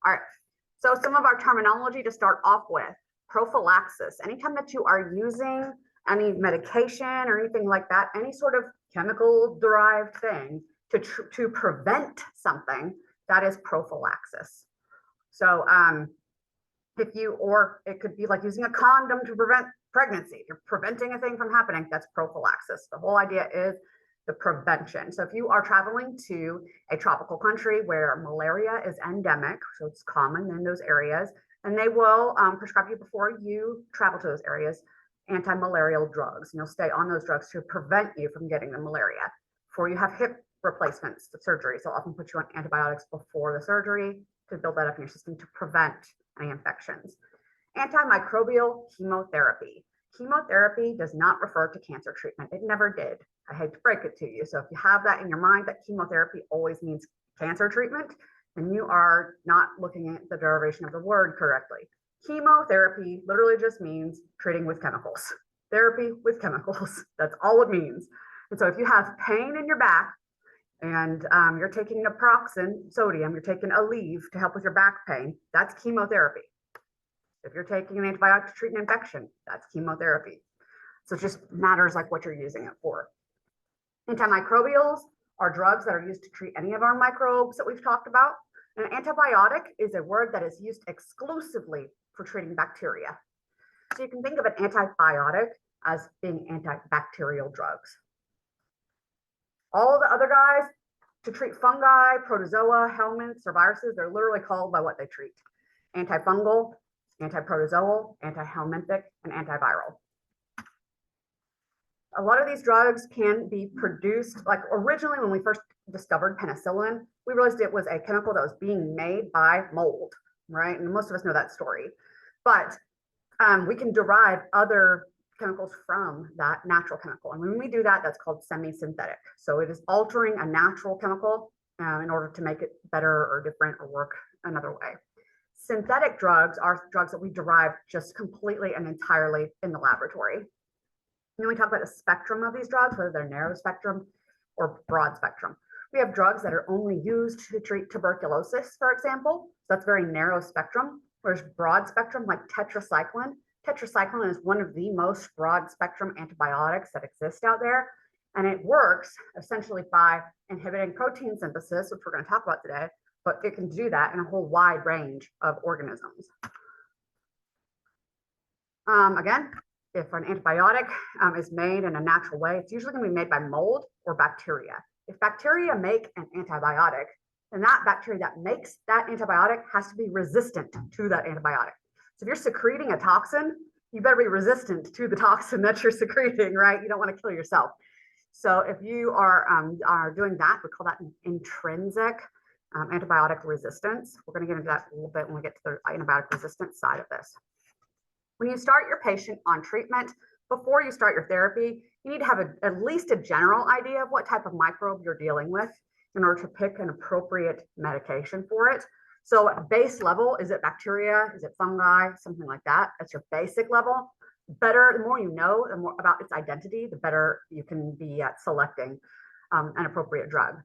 All right. So some of our terminology to start off with: prophylaxis. Anytime that you are using any medication or anything like that, any sort of chemical derived thing to prevent something, that is prophylaxis. So or it could be like using a condom to prevent pregnancy. You're preventing a thing from happening. That's prophylaxis. The whole idea is the prevention. So if you are traveling to a tropical country where malaria is endemic, so it's common in those areas, and they will prescribe you before you travel to those areas anti-malarial drugs, and you'll stay on those drugs to prevent you from getting the malaria. Before you have hip replacements, the surgery, so often put you on antibiotics before the surgery to build that up in your system to prevent any infections. Antimicrobial chemotherapy. Chemotherapy does not refer to cancer treatment. It never did. I hate to break it to you. So if you have that in your mind that chemotherapy always means cancer treatment, then you are not looking at the derivation of the word correctly. Chemotherapy literally just means treating with chemicals. Therapy with chemicals. That's all it means. And so if you have pain in your back and you're taking naproxen sodium, you're taking Aleve to help with your back pain, that's chemotherapy. If you're taking an antibiotic to treat an infection, that's chemotherapy. So it just matters like what you're using it for. Antimicrobials are drugs that are used to treat any of our microbes that we've talked about. An antibiotic is a word that is used exclusively for treating bacteria. So you can think of an antibiotic as being antibacterial drugs. All the other guys to treat fungi, protozoa, helminths, or viruses, they're literally called by what they treat: antifungal, antiprotozoal, antihelminthic, and antiviral. A lot of these drugs can be produced, like originally when we first discovered penicillin, we realized it was a chemical that was being made by mold, right? And most of us know that story. But we can derive other chemicals from that natural chemical. And when we do that, that's called semi-synthetic. So it is altering a natural chemical in order to make it better or different or work another way. Synthetic drugs are drugs that we derive just completely and entirely in the laboratory. And then we talk about the spectrum of these drugs, whether they're narrow spectrum or broad spectrum. We have drugs that are only used to treat tuberculosis, for example. So that's very narrow spectrum. Whereas broad spectrum, like tetracycline. Tetracycline is one of the most broad spectrum antibiotics that exist out there. And it works essentially by inhibiting protein synthesis, which we're going to talk about today, but it can do that in a whole wide range of organisms. Again, if an antibiotic is made in a natural way, it's usually going to be made by mold or bacteria. If bacteria make an antibiotic, then that bacteria that makes that antibiotic has to be resistant to that antibiotic. So if you're secreting a toxin, you better be resistant to the toxin that you're secreting, right? You don't want to kill yourself. So if you are doing that, we call that an intrinsic antibiotic resistance. We're going to get into that a little bit when we get to the antibiotic resistance side of this. When you start your patient on treatment, before you start your therapy, you need to have at least a general idea of what type of microbe you're dealing with in order to pick an appropriate medication for it. So at base level, is it bacteria? Is it fungi? Something like that. That's your basic level. Better, the more you know, the more about its identity, the better you can be at selecting an appropriate drug.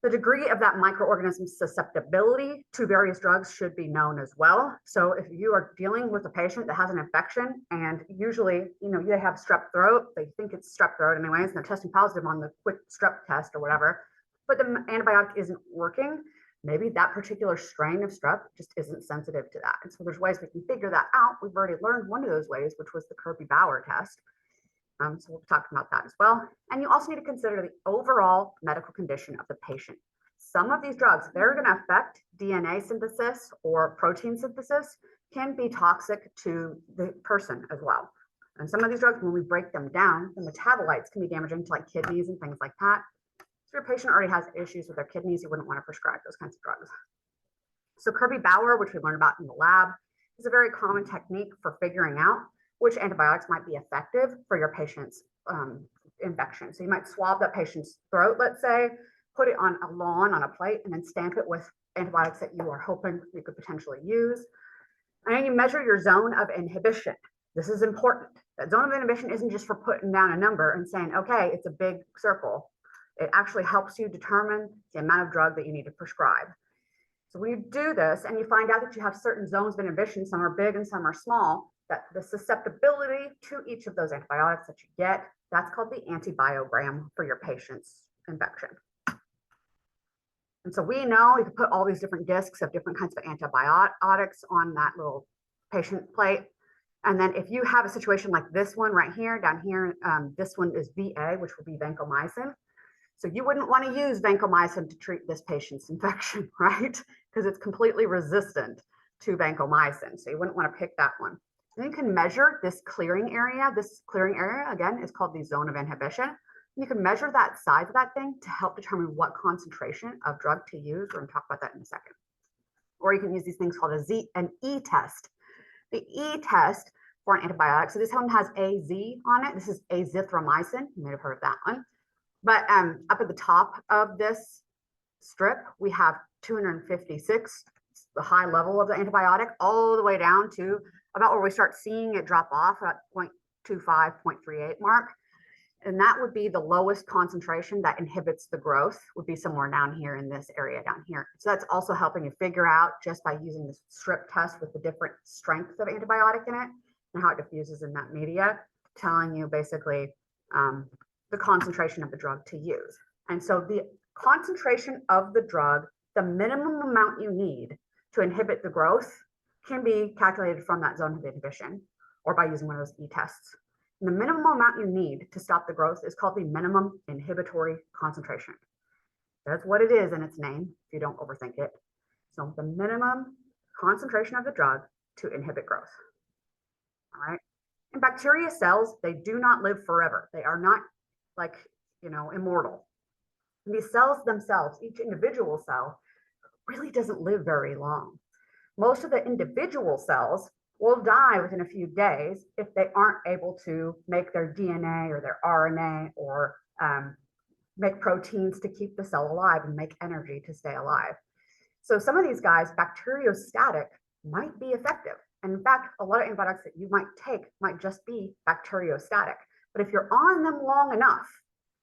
The degree of that microorganism's susceptibility to various drugs should be known as well. So if you are dealing with a patient that has an infection, and usually, they have strep throat, they think it's strep throat anyways, and they're testing positive on the quick strep test or whatever, but the antibiotic isn't working, maybe that particular strain of strep just isn't sensitive to that. And so there's ways we can figure that out. We've already learned one of those ways, which was the Kirby-Bauer test. So we'll talk about that as well. And you also need to consider the overall medical condition of the patient. Some of these drugs, they're going to affect DNA synthesis or protein synthesis, can be toxic to the person as well. And some of these drugs, when we break them down, the metabolites can be damaging to like kidneys and things like that. So if your patient already has issues with their kidneys, you wouldn't want to prescribe those kinds of drugs. So Kirby-Bauer, which we learned about in the lab, is a very common technique for figuring out which antibiotics might be effective for your patient's infection. So you might swab that patient's throat, let's say, put it on a lawn on a plate, and then stamp it with antibiotics that you are hoping you could potentially use. And then you measure your zone of inhibition. This is important. That zone of inhibition isn't just for putting down a number and saying, okay, it's a big circle. It actually helps you determine the amount of drug that you need to prescribe. So when you do this and you find out that you have certain zones of inhibition, some are big and some are small, that the susceptibility to each of those antibiotics that you get, that's called the antibiogram for your patient's infection. And so we know you can put all these different discs of different kinds of antibiotics on that little patient plate. And then if you have a situation like this one right here, down here, this one is VA, which would be vancomycin. So you wouldn't want to use vancomycin to treat this patient's infection, right? Because it's completely resistant to vancomycin. So you wouldn't want to pick that one. And then you can measure this clearing area. This clearing area, again, is called the zone of inhibition. You can measure that size of that thing to help determine what concentration of drug to use. We're going to talk about that in a second. Or you can use these things called an E test. The E test for an antibiotic. So this one has AZ on it. This is azithromycin. You may have heard of that one. But up at the top of this strip, we have 256, the high level of the antibiotic, all the way down to about where we start seeing it drop off at 0.25, 0.38 mark. And that would be the lowest concentration that inhibits the growth, would be somewhere down here in this area down here. So that's also helping you figure out, just by using this strip test with the different strengths of antibiotic in it and how it diffuses in that media, telling you basically the concentration of the drug to use. And so the concentration of the drug, the minimum amount you need to inhibit the growth, can be calculated from that zone of inhibition or by using one of those E tests. And the minimum amount you need to stop the growth is called the minimum inhibitory concentration. That's what it is in its name, if you don't overthink it. So the minimum concentration of the drug to inhibit growth. All right. In bacteria cells, they do not live forever. They are not immortal. And these cells themselves, each individual cell, really doesn't live very long. Most of the individual cells will die within a few days if they aren't able to make their DNA or their RNA or make proteins to keep the cell alive and make energy to stay alive. So some of these guys, bacteriostatic, might be effective. And in fact, a lot of antibiotics that you might take might just be bacteriostatic. But if you're on them long enough,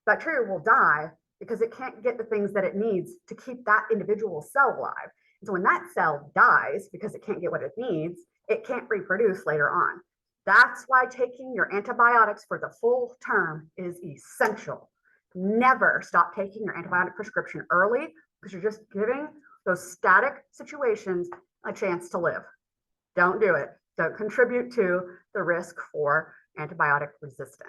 bacteria will die because it can't get the things that it needs to keep that individual cell alive. And so when that cell dies because it can't get what it needs, it can't reproduce later on. That's why taking your antibiotics for the full term is essential. Never stop taking your antibiotic prescription early, because you're just giving those static situations a chance to live. Don't do it. Don't contribute to the risk for antibiotic resistance.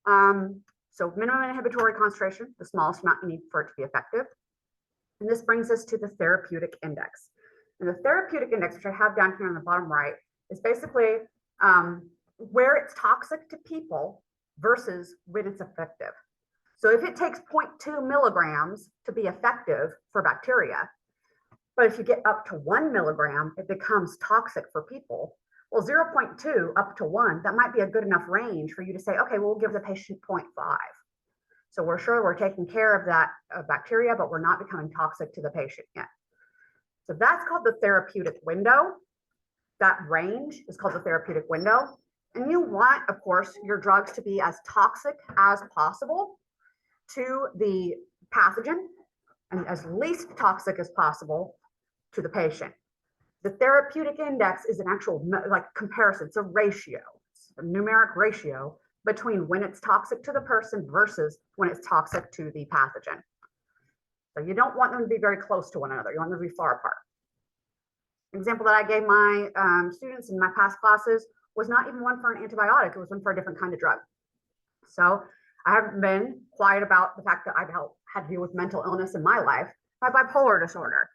Okay. So minimum inhibitory concentration, the smallest amount you need for it to be effective. And this brings us to the therapeutic index. And the therapeutic index, which I have down here on the bottom right, is basically where it's toxic to people versus when it's effective. So if it takes 0.2 milligrams to be effective for bacteria, but if you get up to 1 milligram, it becomes toxic for people. Well, 0.2 up to 1, that might be a good enough range for you to say, okay, we'll give the patient 0.5. So we're sure we're taking care of that bacteria, but we're not becoming toxic to the patient yet. So that's called the therapeutic window. That range is called the therapeutic window. And you want, of course, your drugs to be as toxic as possible to the pathogen and as least toxic as possible to the patient. The therapeutic index is an actual comparison. It's a ratio, it's a numeric ratio between when it's toxic to the person versus when it's toxic to the pathogen. So you don't want them to be very close to one another. You want them to be far apart. An example that I gave my students in my past classes was not even one for an antibiotic. It was one for a different kind of drug. So I haven't been quiet about the fact that I've had to deal with mental illness in my life, my bipolar disorder.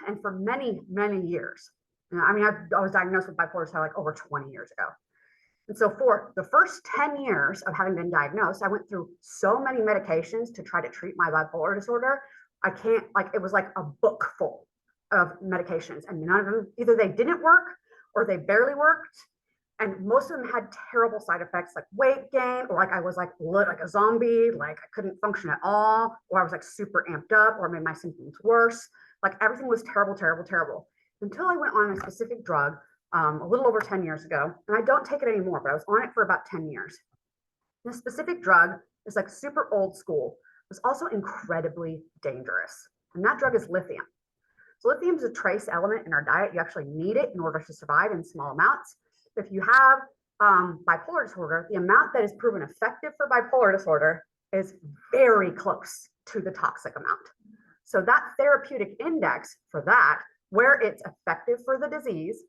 And for many, many years. I was diagnosed with bipolar disorder like over 20 years ago. And so for the first 10 years of having been diagnosed, I went through so many medications to try to treat my bipolar disorder. It was like a book full of medications, and none of them, either they didn't work or they barely worked. And most of them had terrible side effects, like weight gain, or I was like a zombie, like I couldn't function at all, or I was like super amped up, or made my symptoms worse. Like everything was terrible, terrible, terrible. Until I went on a specific drug a little over 10 years ago, and I don't take it anymore, but I was on it for about 10 years. This specific drug is like super old school. It was also incredibly dangerous. and that drug is lithium. So lithium is a trace element in our diet. You actually need it in order to survive in small amounts. If you have bipolar disorder, the amount that is proven effective for bipolar disorder is very close to the toxic amount. So that therapeutic index for that, where it's effective for the disease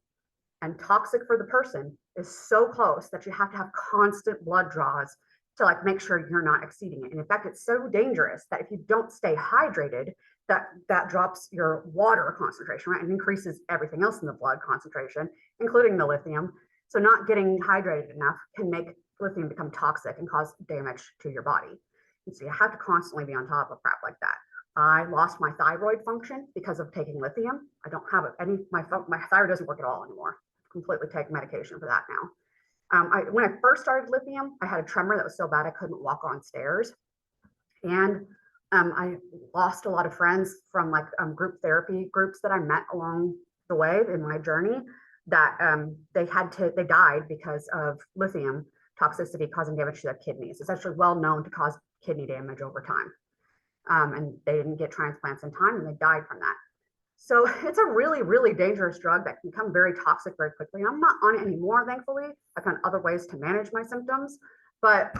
and toxic for the person, is so close that you have to have constant blood draws to like make sure you're not exceeding it. And in fact, it's so dangerous that if you don't stay hydrated, that drops your water concentration, right? And increases everything else in the blood concentration, including the lithium. So not getting hydrated enough can make lithium become toxic and cause damage to your body. And so you have to constantly be on top of crap like that. I lost my thyroid function because of taking lithium. I don't have any, my thyroid doesn't work at all anymore. I completely take medication for that now. When I first started lithium, I had a tremor that was so bad I couldn't walk on stairs. And I lost a lot of friends from like group therapy groups that I met along the way in my journey, that they died because of lithium toxicity causing damage to their kidneys. It's actually well known to cause kidney damage over time. And they didn't get transplants in time and they died from that. So it's a really, really dangerous drug that can become very toxic very quickly. I'm not on it anymore, thankfully. I found other ways to manage my symptoms, but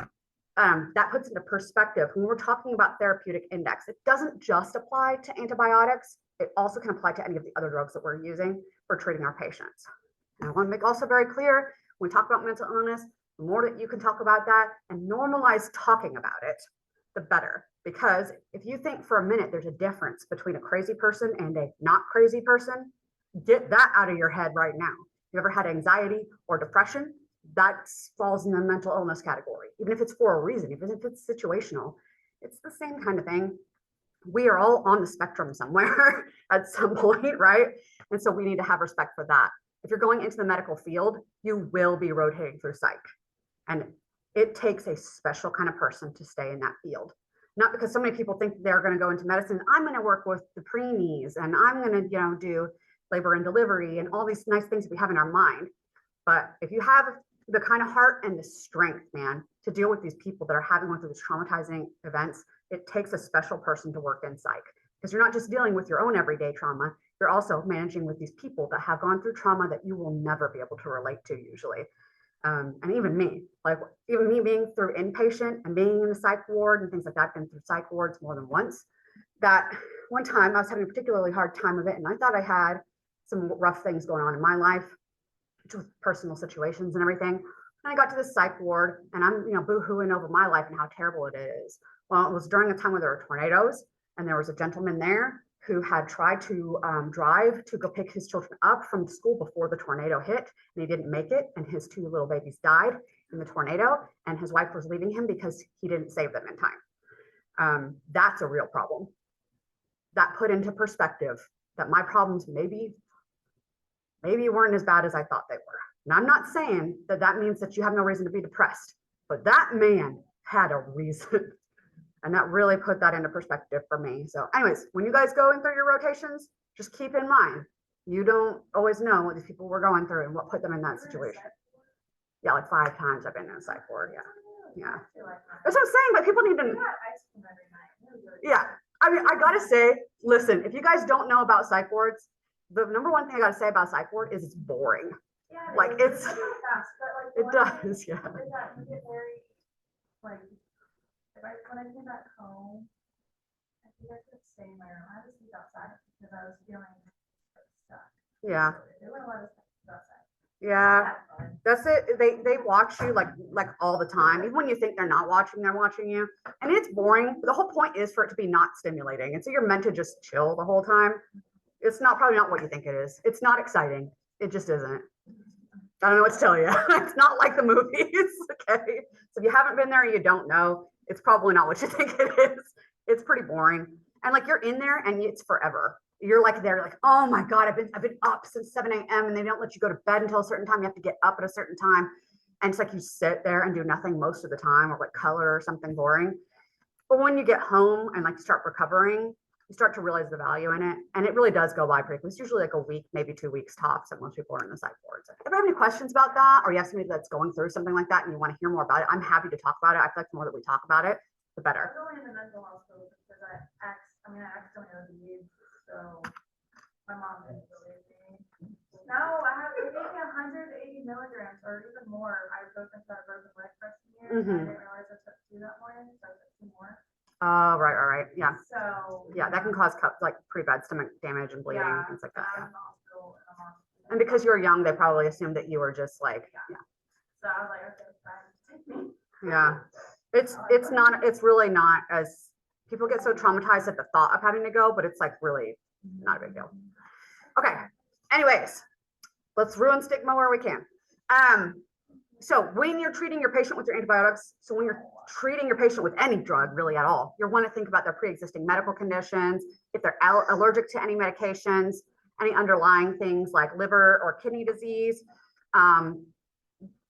that puts into perspective when we're talking about therapeutic index. It doesn't just apply to antibiotics. It also can apply to any of the other drugs that we're using for treating our patients. And I want to make also very clear, when we talk about mental illness, the more that you can talk about that and normalize talking about it, the better. Because if you think for a minute there's a difference between a crazy person and a not crazy person, get that out of your head right now. You ever had anxiety or depression? That falls in the mental illness category, even if it's for a reason, even if it's situational. It's the same kind of thing. We are all on the spectrum somewhere at some point, right? And so we need to have respect for that. If you're going into the medical field, you will be rotating through psych. And it takes a special kind of person to stay in that field. Not because so many people think they're going to go into medicine. I'm going to work with the preemies and I'm going to, do labor and delivery and all these nice things we have in our mind. But if you have the kind of heart and the strength, man, to deal with these people that are having one of these traumatizing events, it takes a special person to work in psych, because you're not just dealing with your own everyday trauma, you're also managing with these people that have gone through trauma that you will never be able to relate to usually. And even me being through inpatient and being in the psych ward and things like that, I've been through psych wards more than once, that one time I was having a particularly hard time of it. And I thought I had some rough things going on in my life, with personal situations and everything. And I got to the psych ward and I'm, boo-hooing over my life and how terrible it is. Well, it was during a time where there were tornadoes and there was a gentleman there who had tried to drive to go pick his children up from school before the tornado hit, and he didn't make it, and his 2 little babies died in the tornado, and his wife was leaving him because he didn't save them in time. That's a real problem. That put into perspective that my problems maybe weren't as bad as I thought they were. And I'm not saying that means that you have no reason to be depressed, but that man had a reason. And that really put that into perspective for me. So anyways, when you guys going through your rotations, just keep in mind, you don't always know what these people were going through and what put them in that situation. Yeah, like 5 times I've been in a psych ward. Yeah. That's what I'm saying, but people need to. Yeah. I mean, I gotta say, listen, if you guys don't know about psych wards, the number one thing I gotta say about psych ward is it's boring. Yeah, like it's fast, but like it does, yeah. Is that you get very like when I came back home, I think I could stay in my room. I had to sleep outside because I was feeling stuck. Yeah. So there were a lot of stuff outside. Yeah, that's it. They watch you like all the time. Even when you think they're not watching, they're watching you. And it's boring. The whole point is for it to be not stimulating. And so you're meant to just chill the whole time. It's probably not what you think it is. It's not exciting. It just isn't. I don't know what to tell you. It's not like the movies. Okay. So if you haven't been there, you don't know. It's probably not what you think it is. It's pretty boring. And like you're in there and it's forever. You're like there, like, oh my God, I've been up since 7 a.m. and they don't let you go to bed until a certain time. You have to get up at a certain time. And it's like you sit there and do nothing most of the time, or like color or something boring. But when you get home and like start recovering, you start to realize the value in it. And it really does go by pretty quick. It's usually like a week, maybe 2 weeks tops that most people are in the psych wards. If you have any questions about that, or you have somebody that's going through something like that and you want to hear more about it, I'm happy to talk about it. I feel like the more that we talk about it, the better. I'm going in the mental hospital because I mean, I accidentally OD'd, so my mom didn't believe me. No, they gave me 180 milligrams or even more. I broke into a broken leg freshman year. And I didn't realize I took 2 that morning, so I took 2 more. Oh, right. Yeah. So yeah, that can cause like pretty bad stomach damage and bleeding and things like that. I Yeah. was in the hospital in a month. And because you were young, they probably assumed that you were just like, So I was like, okay, fine, take me. yeah. It's really not, as people get so traumatized at the thought of having to go, but it's like really not a big deal. Okay. Anyways, let's ruin stigma where we can. So when you're treating your patient with your antibiotics, so when you're treating your patient with any drug really at all, you want to think about their pre-existing medical conditions, if they're allergic to any medications, any underlying things like liver or kidney disease.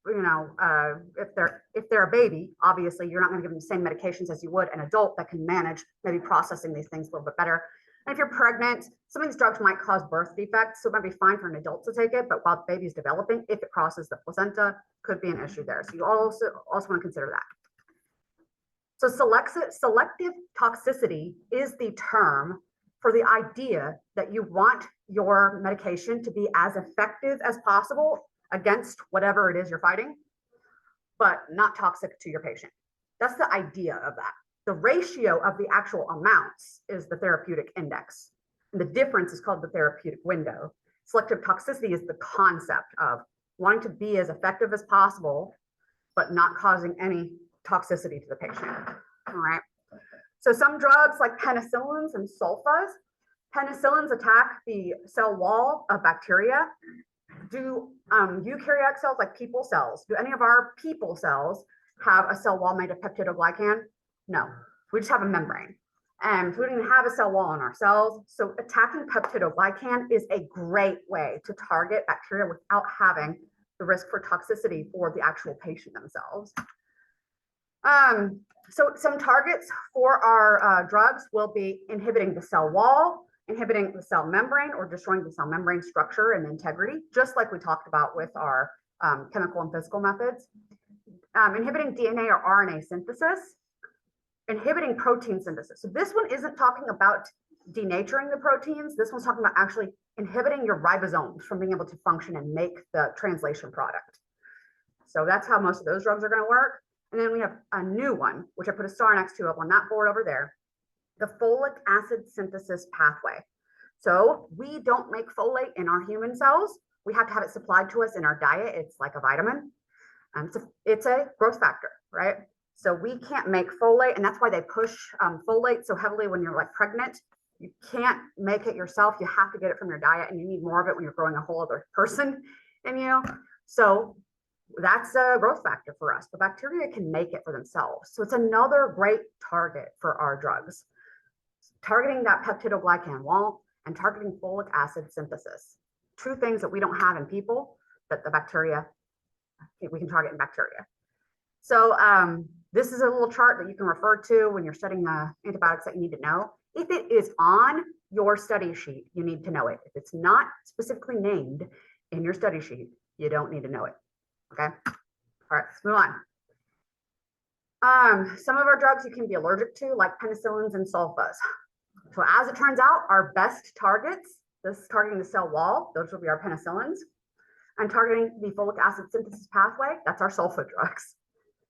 If they're a baby, obviously you're not going to give them the same medications as you would an adult that can manage maybe processing these things a little bit better. And if you're pregnant, some of these drugs might cause birth defects, so it might be fine for an adult to take it, but while the baby's developing, if it crosses the placenta, could be an issue there. So you also want to consider that. So selective toxicity is the term for the idea that you want your medication to be as effective as possible against whatever it is you're fighting, but not toxic to your patient. That's the idea of that. The ratio of the actual amounts is the therapeutic index. And the difference is called the therapeutic window. Selective toxicity is the concept of wanting to be as effective as possible, but not causing any toxicity to the patient. All right. So some drugs like penicillins and sulfas, penicillins attack the cell wall of bacteria. Do eukaryotic cells, like people cells, do any of our people cells have a cell wall made of peptidoglycan? No, we just have a membrane. And we don't even have a cell wall in our cells. So attacking peptidoglycan is a great way to target bacteria without having the risk for toxicity for the actual patient themselves. So some targets for our drugs will be inhibiting the cell wall, inhibiting the cell membrane, or destroying the cell membrane structure and integrity, just like we talked about with our chemical and physical methods. Inhibiting DNA or RNA synthesis, inhibiting protein synthesis. So this one isn't talking about denaturing the proteins. This one's talking about actually inhibiting your ribosomes from being able to function and make the translation product. So that's how most of those drugs are going to work. And then we have a new one, which I put a star next to up on that board over there, the folic acid synthesis pathway. So we don't make folate in our human cells. We have to have it supplied to us in our diet. It's like a vitamin. It's a growth factor, right? So we can't make folate, and that's why they push folate so heavily when you're like pregnant. You can't make it yourself. You have to get it from your diet, and you need more of it when you're growing a whole other person in you. So that's a growth factor for us. The bacteria can make it for themselves. So it's another great target for our drugs. Targeting that peptidoglycan wall and targeting folic acid synthesis. Two things that we don't have in people, that the bacteria, we can target in bacteria. So this is a little chart that you can refer to when you're studying the antibiotics that you need to know. If it is on your study sheet, you need to know it. If it's not specifically named in your study sheet, you don't need to know it. Okay. All right, let's move on. Some of our drugs you can be allergic to, like penicillins and sulfas. So as it turns out, our best targets, this is targeting the cell wall, those will be our penicillins, and targeting the folic acid synthesis pathway, that's our sulfa drugs.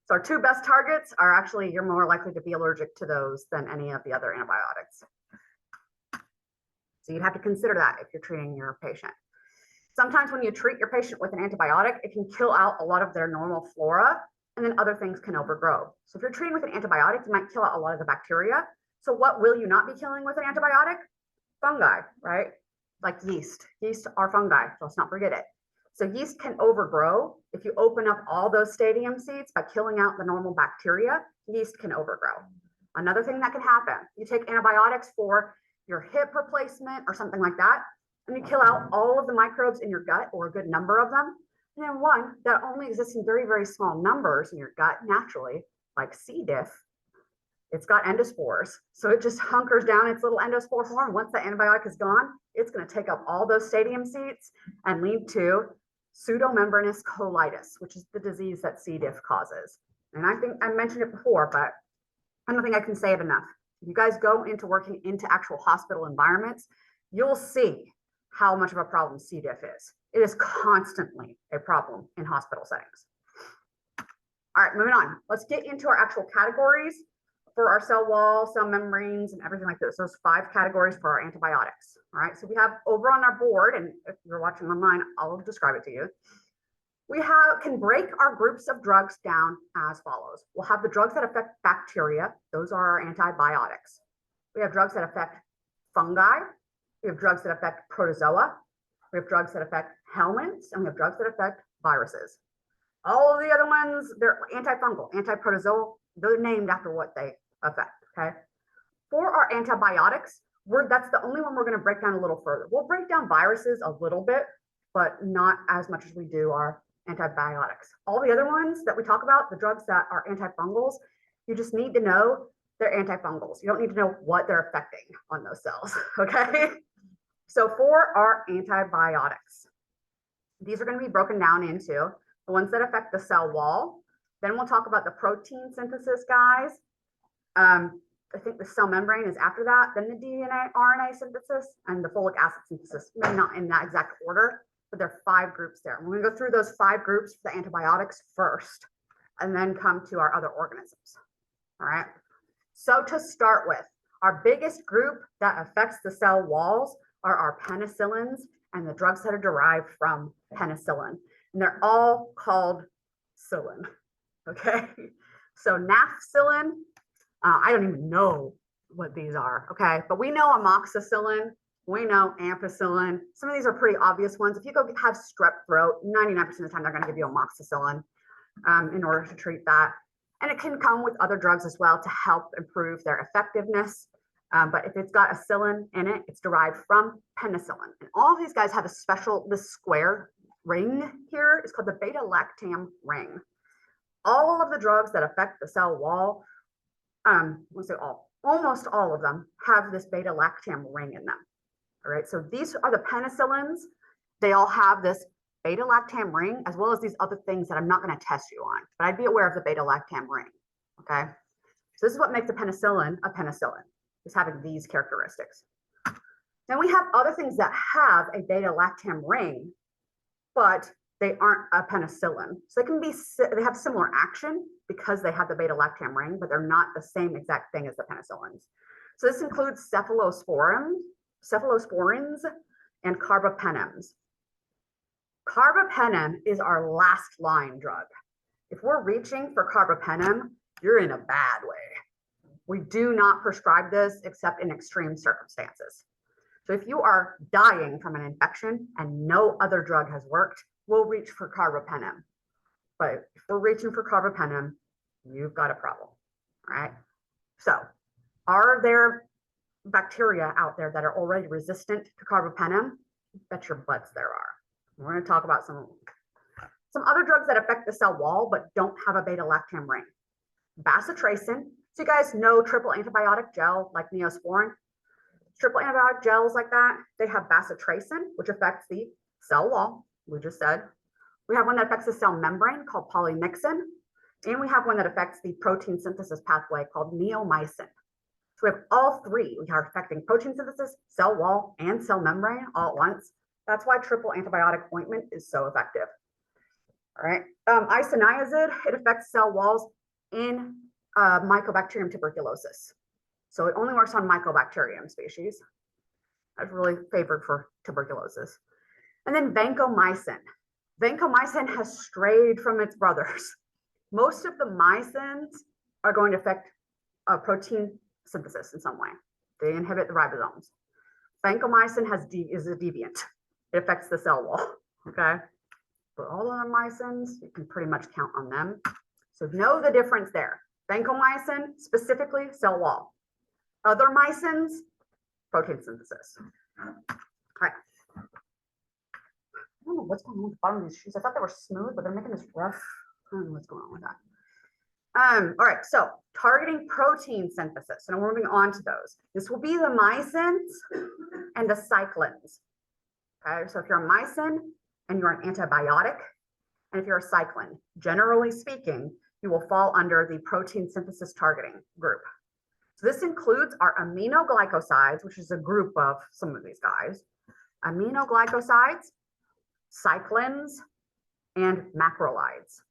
So our two best targets are actually, you're more likely to be allergic to those than any of the other antibiotics. So you'd have to consider that if you're treating your patient. Sometimes when you treat your patient with an antibiotic, it can kill out a lot of their normal flora, and then other things can overgrow. So if you're treating with an antibiotic, you might kill out a lot of the bacteria. So what will you not be killing with an antibiotic? Fungi, right? Like yeast. Yeast are fungi, so let's not forget it. So yeast can overgrow. If you open up all those stadium seeds by killing out the normal bacteria, yeast can overgrow. Another thing that can happen, you take antibiotics for your hip replacement or something like that, and you kill out all of the microbes in your gut, or a good number of them. And then one that only exists in very, very small numbers in your gut naturally, like C. diff, it's got endospores. So it just hunkers down its little endospore form. Once the antibiotic is gone, it's going to take up all those stadium seeds and lead to pseudomembranous colitis, which is the disease that C. diff causes. And I think I mentioned it before, but I don't think I can say it enough. If you guys go into working into actual hospital environments, you'll see how much of a problem C. diff is. It is constantly a problem in hospital settings. All right, moving on. Let's get into our actual categories for our cell wall, cell membranes, and everything like this. Those 5 categories for our antibiotics. All right, so we have over on our board, and if you're watching online, I'll describe it to you. We can break our groups of drugs down as follows. We'll have the drugs that affect bacteria. Those are our antibiotics. We have drugs that affect fungi. We have drugs that affect protozoa. We have drugs that affect helminths, and we have drugs that affect viruses. All of the other ones, they're antifungal, antiprotozoal. They're named after what they affect, okay? For our antibiotics, that's the only one we're gonna break down a little further. We'll break down viruses a little bit, but not as much as we do our antibiotics. All the other ones that we talk about, the drugs that are antifungals, you just need to know they're antifungals. You don't need to know what they're affecting on those cells, okay? So for our antibiotics, these are gonna be broken down into the ones that affect the cell wall. Then we'll talk about the protein synthesis guys. I think the cell membrane is after that, then the DNA, RNA synthesis, and the folic acid synthesis. Maybe not in that exact order, but there are 5 groups there. We're gonna go through those 5 groups for the antibiotics first, and then come to our other organisms, all right? So to start with, our biggest group that affects the cell walls are our penicillins and the drugs that are derived from penicillin. And they're all called psyllin, okay? So nafcillin, I don't even know what these are, okay? But we know amoxicillin, we know ampicillin. Some of these are pretty obvious ones. If you go have strep throat, 99% of the time they're gonna give you amoxicillin in order to treat that. And it can come with other drugs as well to help improve their effectiveness. But if it's got a psyllin in it, it's derived from penicillin. And all of these guys have a special, this square ring here is called the beta-lactam ring. All of the drugs that affect the cell wall, almost all of them have this beta-lactam ring in them. All right, so these are the penicillins. They all have this beta-lactam ring, as well as these other things that I'm not going to test you on, but I'd be aware of the beta-lactam ring, okay? So this is what makes a penicillin, is having these characteristics. Then we have other things that have a beta-lactam ring, but they aren't a penicillin. So they have similar action because they have the beta-lactam ring, but they're not the same exact thing as the penicillins. So this includes cephalosporins, and carbapenems. Carbapenem is our last line drug. If we're reaching for carbapenem, you're in a bad way. We do not prescribe this except in extreme circumstances. So if you are dying from an infection and no other drug has worked, we'll reach for carbapenem. But if we're reaching for carbapenem, you've got a problem, all right? So are there bacteria out there that are already resistant to carbapenem? Bet your butts there are. We're going to talk about some other drugs that affect the cell wall but don't have a beta-lactam ring. Bacitracin. So you guys know triple antibiotic gel like Neosporin. Triple antibiotic gels like that, they have bacitracin, which affects the cell wall, we just said. We have one that affects the cell membrane called polymyxin. And we have one that affects the protein synthesis pathway called neomycin. So we have all 3. We are affecting protein synthesis, cell wall, and cell membrane all at once. That's why triple antibiotic ointment is so effective. All right. Isoniazid, it affects cell walls in Mycobacterium tuberculosis. So it only works on Mycobacterium species. That's really favored for tuberculosis. And then vancomycin. Vancomycin has strayed from its brothers. Most of the mycins are going to affect protein synthesis in some way. They inhibit the ribosomes. Vancomycin is a deviant. It affects the cell wall, okay? But all the other mycins, you can pretty much count on them. So know the difference there. Vancomycin, specifically cell wall. Other mycins, protein synthesis. All right. I don't know what's going on with the bottom of these shoes. I thought they were smooth, but they're making this rough. I don't know what's going on with that. All right, so targeting protein synthesis. And we're moving on to those. This will be the mycins and the cyclins. Okay, so if you're a mycin and you're an antibiotic, and if you're a cyclin, generally speaking, you will fall under the protein synthesis targeting group. So this includes our aminoglycosides, which is a group of some of these guys, aminoglycosides, cyclins, and macrolides.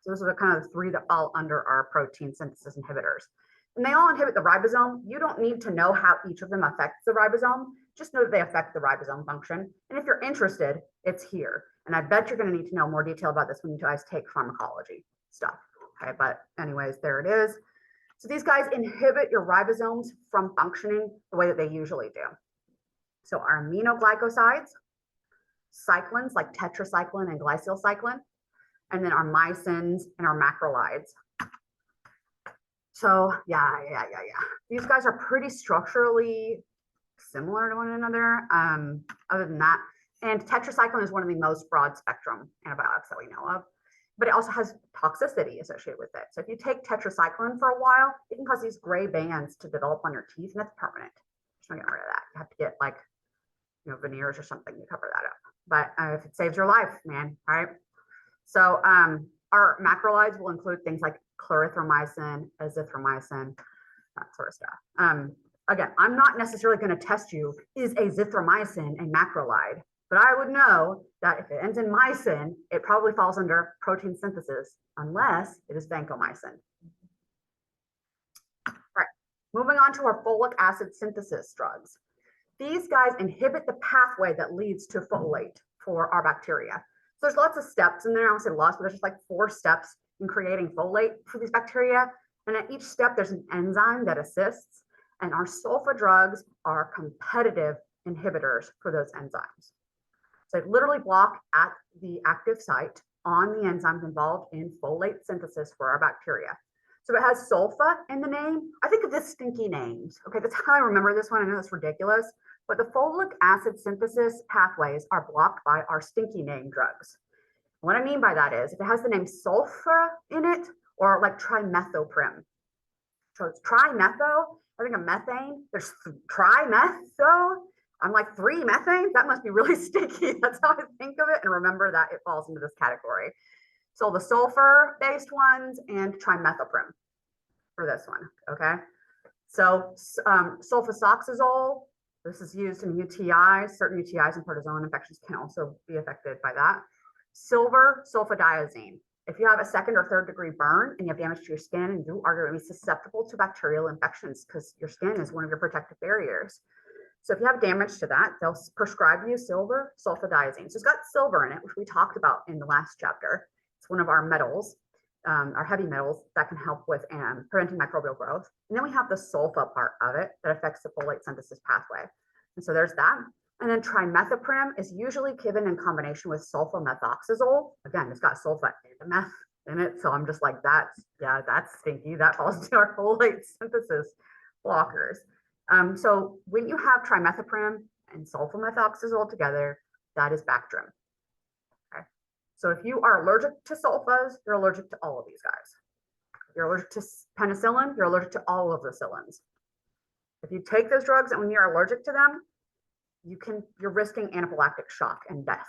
So those are the kind of the three that fall under our protein synthesis inhibitors. And they all inhibit the ribosome. You don't need to know how each of them affects the ribosome. Just know that they affect the ribosome function. And if you're interested, it's here. And I bet you're going to need to know more detail about this when you guys take pharmacology stuff. Okay, but anyways, there it is. So these guys inhibit your ribosomes from functioning the way that they usually do. So our aminoglycosides, cyclins like tetracycline and glycylcycline, and then our mycins and our macrolides. So yeah. These guys are pretty structurally similar to one another. Other than that, and tetracycline is one of the most broad spectrum antibiotics that we know of, but it also has toxicity associated with it. So if you take tetracycline for a while, it can cause these gray bands to develop on your teeth, and that's permanent. Just don't get rid of that. You have to get like, veneers or something to cover that up. But if it saves your life, man, all right? So our macrolides will include things like clarithromycin, azithromycin, that sort of stuff. Again, I'm not necessarily going to test you, is azithromycin a macrolide? But I would know that if it ends in mycin, it probably falls under protein synthesis, unless it is vancomycin. All right, moving on to our folic acid synthesis drugs. These guys inhibit the pathway that leads to folate for our bacteria. So there's lots of steps in there. I don't say lots, but there's just like 4 steps in creating folate for these bacteria. And at each step, there's an enzyme that assists. And our sulfa drugs are competitive inhibitors for those enzymes. So they literally block at the active site on the enzymes involved in folate synthesis for our bacteria. So it has sulfa in the name. I think of this stinky names. Okay, that's how I remember this one. I know it's ridiculous, but the folic acid synthesis pathways are blocked by our stinky name drugs. What I mean by that is if it has the name sulfur in it, or like trimethoprim. So it's trimetho, I think of methane. There's trimetho. I'm like 3 methane. That must be really sticky. That's how I think of it and remember that it falls into this category. So the sulfur-based ones and trimethoprim for this one, okay? So sulfasoxazole, this is used in UTIs. Certain UTIs and protozoan infections can also be affected by that. Silver sulfadiazine. If you have a 2nd or 3rd degree burn and you have damage to your skin, and you are going to be susceptible to bacterial infections because your skin is one of your protective barriers. So if you have damage to that, they'll prescribe you silver sulfadiazine. So it's got silver in it, which we talked about in the last chapter. It's one of our metals, our heavy metals that can help with preventing microbial growth. And then we have the sulfa part of it that affects the folate synthesis pathway. And so there's that. And then trimethoprim is usually given in combination with sulfamethoxazole. Again, it's got sulfa and meth in it. So I'm just like, that's stinky. That falls into our folate synthesis blockers. So when you have trimethoprim and sulfamethoxazole together, that is Bactrim. Okay. So if you are allergic to sulfas, you're allergic to all of these guys. If you're allergic to penicillin, you're allergic to all of the cillins. If you take those drugs and when you're allergic to them, you're risking anaphylactic shock and death.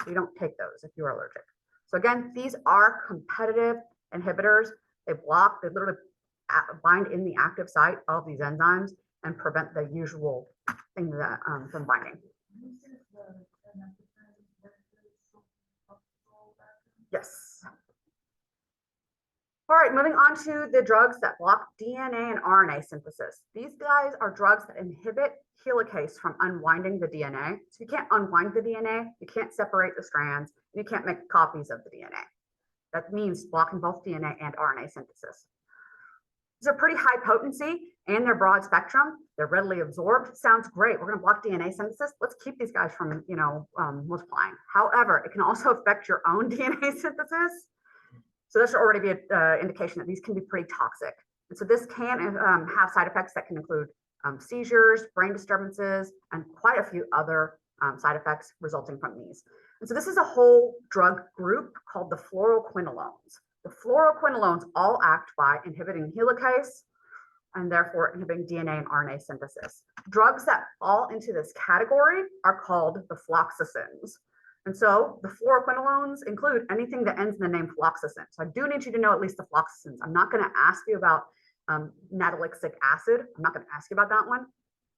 So you don't take those if you're allergic. So again, these are competitive inhibitors. They literally bind in the active site of these enzymes and prevent the usual thing that from binding. Yes. All right, moving on to the drugs that block DNA and RNA synthesis. These guys are drugs that inhibit helicase from unwinding the DNA. So you can't unwind the DNA, you can't separate the strands, and you can't make copies of the DNA. That means blocking both DNA and RNA synthesis. These are pretty high potency and they're broad spectrum. They're readily absorbed. Sounds great. We're going to block DNA synthesis. Let's keep these guys from, multiplying. However, it can also affect your own DNA synthesis. So this should already be an indication that these can be pretty toxic. And so this can have side effects that can include seizures, brain disturbances, and quite a few other side effects resulting from these. And so this is a whole drug group called the fluoroquinolones. The fluoroquinolones all act by inhibiting helicase and therefore inhibiting DNA and RNA synthesis. Drugs that fall into this category are called the floxacins. And so the fluoroquinolones include anything that ends in the name floxacin. So I do need you to know at least the floxacins. I'm not going to ask you about natalixic acid. I'm not going to ask you about that one,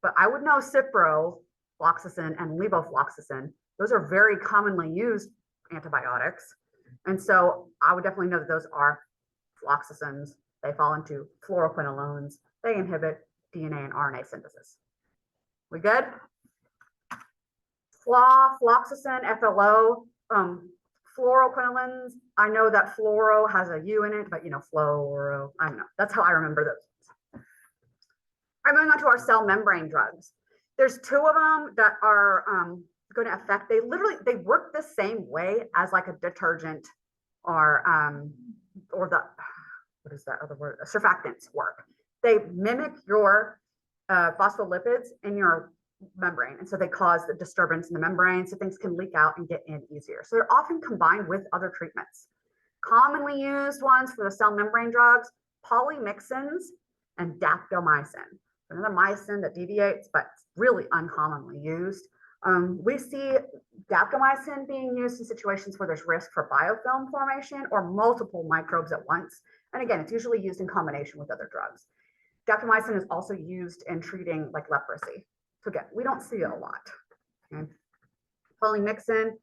but I would know ciprofloxacin and levofloxacin. Those are very commonly used antibiotics. And so I would definitely know that those are floxacins. They fall into fluoroquinolones. They inhibit DNA and RNA synthesis. We good? Fluoxacin, FLO, fluoroquinolones. I know that fluoro has a U in it, but fluoro, I don't know. That's how I remember those. All right, moving on to our cell membrane drugs. There's two of them that are going to affect, they work the same way as like a detergent or what is that other word? Surfactants work. They mimic your phospholipids in your membrane. And so they cause the disturbance in the membrane so things can leak out and get in easier. So they're often combined with other treatments. Commonly used ones for the cell membrane drugs, polymyxins and daptomycin. Another mycin that deviates, but really uncommonly used. We see daptomycin being used in situations where there's risk for biofilm formation or multiple microbes at once. And again, it's usually used in combination with other drugs. Daptomycin is also used in treating like leprosy. So again, we don't see it a lot. Okay. Polymyxin,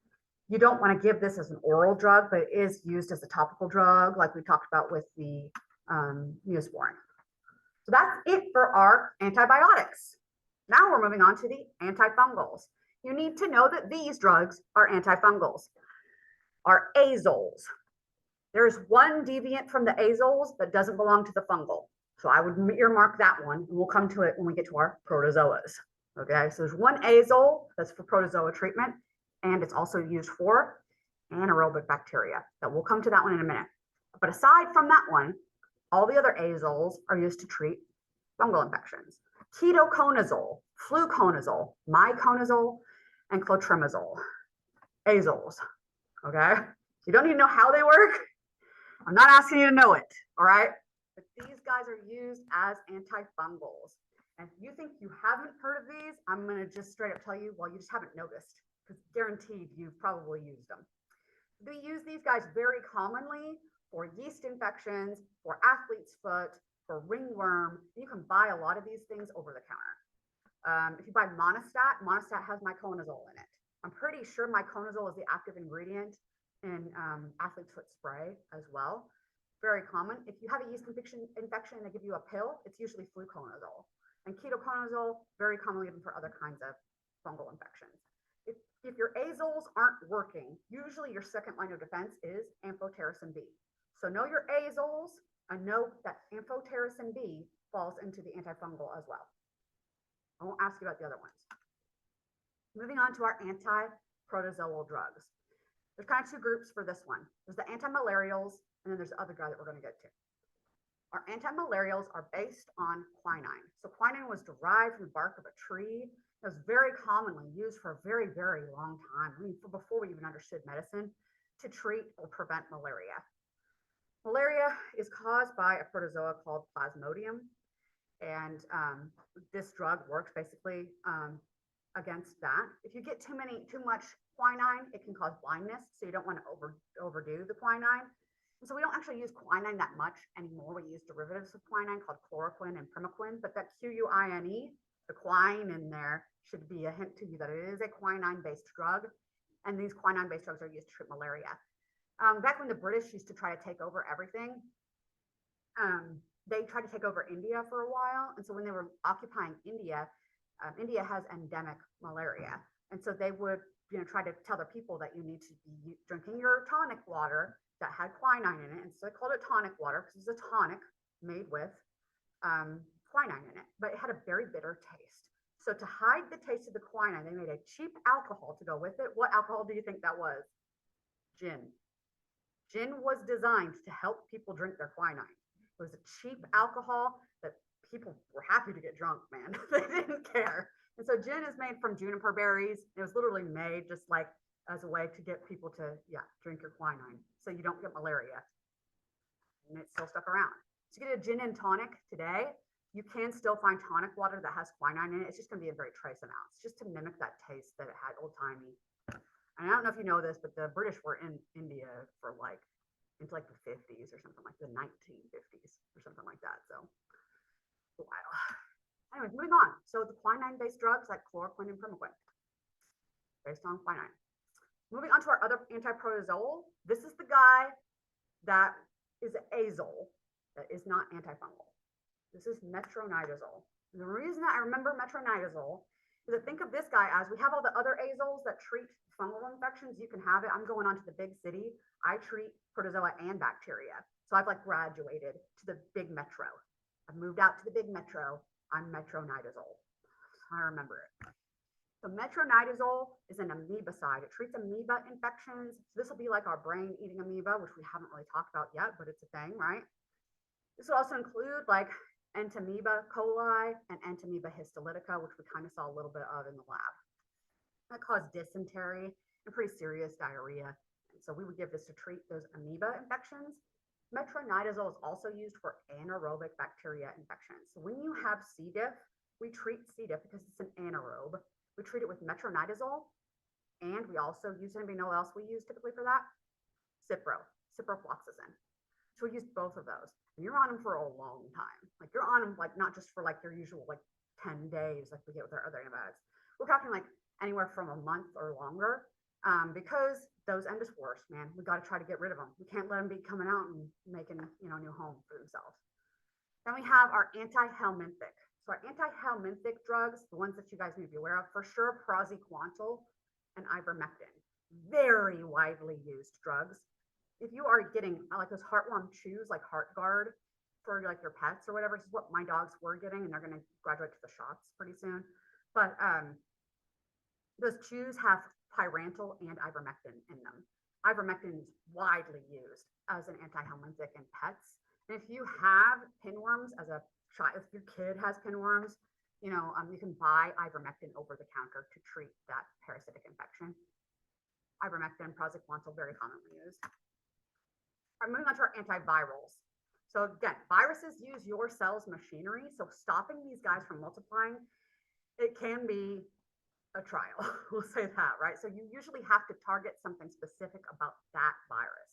you don't want to give this as an oral drug, but it is used as a topical drug, like we talked about with the Neosporin. So that's it for our antibiotics. Now we're moving on to the antifungals. You need to know that these drugs are antifungals, are azoles. There's one deviant from the azoles that doesn't belong to the fungal. So I would earmark that one, and we'll come to it when we get to our protozoas. Okay, so there's one azole that's for protozoa treatment, and it's also used for anaerobic bacteria. That we'll come to that one in a minute. But aside from that one, all the other azoles are used to treat fungal infections. Ketoconazole, fluconazole, miconazole, and clotrimazole. Azoles, okay? You don't need to know how they work. I'm not asking you to know it, all right? But these guys are used as antifungals. And if you think you haven't heard of these, I'm going to just straight up tell you, well, you just haven't noticed, because guaranteed you've probably used them. We use these guys very commonly for yeast infections, for athlete's foot, for ringworm. You can buy a lot of these things over the counter. If you buy Monostat, Monostat has miconazole in it. I'm pretty sure miconazole is the active ingredient in athlete's foot spray as well. Very common. If you have a yeast infection and they give you a pill, it's usually fluconazole. And ketoconazole, very commonly given for other kinds of fungal infections. If your azoles aren't working, usually your second line of defense is amphotericin B. So know your azoles and know that amphotericin B falls into the antifungal as well. I won't ask you about the other ones. Moving on to our anti-protozoal drugs. There's kind of two groups for this one. There's the antimalarials, and then there's the other guy that we're going to get to. Our antimalarials are based on quinine. So quinine was derived from the bark of a tree. It was very commonly used for a very, very long time. I mean, before we even understood medicine, to treat or prevent malaria. Malaria is caused by a protozoa called Plasmodium. And this drug works basically against that. If you get too much quinine, it can cause blindness. So you don't want to overdo the quinine. And so we don't actually use quinine that much anymore. We use derivatives of quinine called chloroquine and primaquine, but that QUINE, the quine in there, should be a hint to you that it is a quinine-based drug. And these quinine-based drugs are used to treat malaria. Back when the British used to try to take over everything, they tried to take over India for a while. And so when they were occupying India, India has endemic malaria. And so they would try to tell their people that you need to be drinking your tonic water that had quinine in it. And so they called it tonic water because it's a tonic made with quinine in it, but it had a very bitter taste. So to hide the taste of the quinine, they made a cheap alcohol to go with it. What alcohol do you think that was? Gin. Gin was designed to help people drink their quinine. It was a cheap alcohol that people were happy to get drunk, man. They didn't care. And so gin is made from juniper berries. It was literally made just like as a way to get people to, drink your quinine so you don't get malaria. And it's still stuck around. So you get a gin and tonic today, you can still find tonic water that has quinine in it. It's just going to be in very trace amounts, just to mimic that taste that it had old-timey. And I don't know if you know this, but the British were in India for into the 50s or something, like the 1950s or something like that. So a while. Anyways, moving on. So the quinine-based drugs like chloroquine and primaquine, based on quinine. Moving on to our other antiprotozoal. This is the guy that is azole, that is not antifungal. This is metronidazole. And the reason that I remember metronidazole is that think of this guy as, we have all the other azoles that treat fungal infections. You can have it. I'm going on to the big city. I treat protozoa and bacteria. So I've like graduated to the big metro. I've moved out to the big metro. I'm metronidazole. I remember it. So metronidazole is an amoebicide. It treats amoeba infections. So this will be like our brain-eating amoeba, which we haven't really talked about yet, but it's a thing, right? This will also include like Entamoeba coli and Entamoeba histolytica, which we kind of saw a little bit of in the lab. That cause dysentery and pretty serious diarrhea. And so we would give this to treat those amoeba infections. Metronidazole is also used for anaerobic bacteria infections. So when you have C. diff, we treat C. diff because it's an anaerobe. We treat it with metronidazole, and we also use, anybody know what else we use typically for that? Ciprofloxacin. So we use both of those. And you're on them for a long time. Like you're on them like not just for like your usual like 10 days like we get with our other antibiotics. We're talking like anywhere from a month or longer, because those endospores, man, we got to try to get rid of them. We can't let them be coming out and making, you know, new home for themselves. Then we have our antihelminthic. So our antihelminthic drugs, the ones that you guys need to be aware of, for sure, praziquantel and ivermectin, very widely used drugs. If you are getting like those heartworm chews, like HeartGuard for like your pets or whatever, this is what my dogs were getting, and they're going to graduate to the shots pretty soon. But those chews have pyrantel and ivermectin in them. Ivermectin is widely used as an antihelminthic in pets. And if you have pinworms as a child, if your kid has pinworms, you know, you can buy ivermectin over the counter to treat that parasitic infection. Ivermectin, praziquantel, very commonly used. I'm moving on to our antivirals. So again, viruses use your cell's machinery. So stopping these guys from multiplying, it can be a trial. We'll say that, right? So you usually have to target something specific about that virus.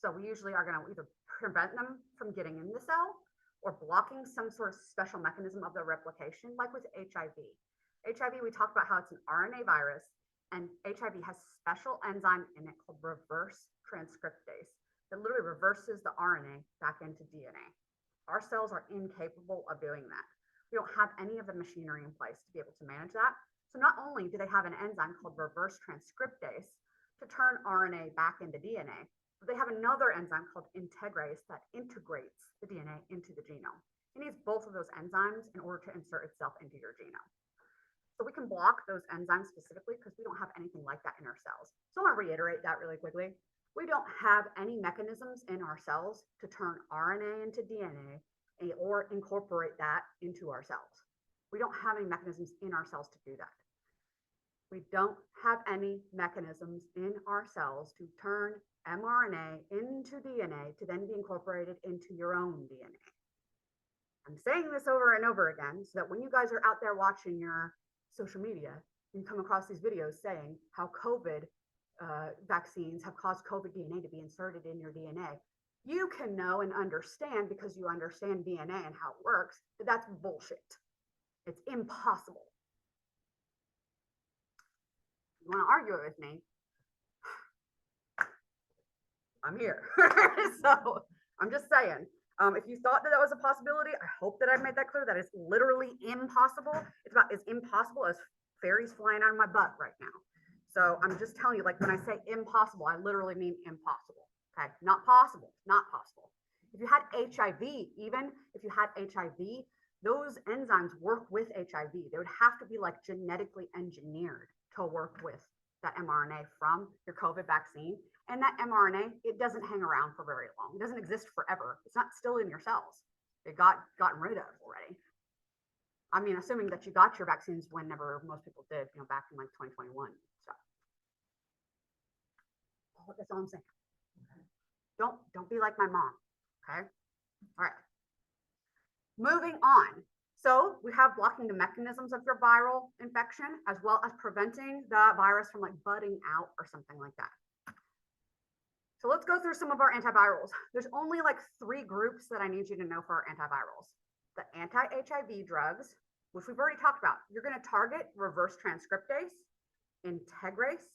So we usually are going to either prevent them from getting in the cell or blocking some sort of special mechanism of their replication, like with HIV. HIV, we talked about how it's an RNA virus, and HIV has special enzyme in it called reverse transcriptase that literally reverses the RNA back into DNA. Our cells are incapable of doing that. We don't have any of the machinery in place to be able to manage that. So not only do they have an enzyme called reverse transcriptase to turn RNA back into DNA, but they have another enzyme called integrase that integrates the DNA into the genome. It needs both of those enzymes in order to insert itself into your genome. So we can block those enzymes specifically because we don't have anything like that in our cells. So I want to reiterate that really quickly. We don't have any mechanisms in our cells to turn RNA into DNA or incorporate that into our cells. We don't have any mechanisms in our cells to do that. We don't have any mechanisms in our cells to turn mRNA into DNA to then be incorporated into your own DNA. I'm saying this over and over again so that when you guys are out there watching your social media, you come across these videos saying how COVID vaccines have caused COVID DNA to be inserted in your DNA. You can know and understand, because you understand DNA and how it works, that that's bullshit. It's impossible. You want to argue it with me? I'm here. So I'm just saying, if you thought that that was a possibility, I hope that I've made that clear. That is literally impossible. It's about as impossible as fairies flying out of my butt right now. So I'm just telling you, like when I say impossible, I literally mean impossible. Okay, not possible, not possible. If you had HIV, even if you had HIV, those enzymes work with HIV. They would have to be like genetically engineered to work with that mRNA from your COVID vaccine. And that mRNA, it doesn't hang around for very long. It doesn't exist forever. It's not still in your cells. It got gotten rid of already. I mean, assuming that you got your vaccines whenever most people did, you know, back in like 2021 stuff. That's all I'm saying. Don't be like my mom. Okay. All right. Moving on. So we have blocking the mechanisms of your viral infection, as well as preventing the virus from like budding out or something like that. So let's go through some of our antivirals. There's only like 3 groups that I need you to know for our antivirals. the anti-HIV drugs, which we've already talked about. You're going to target reverse transcriptase, integrase,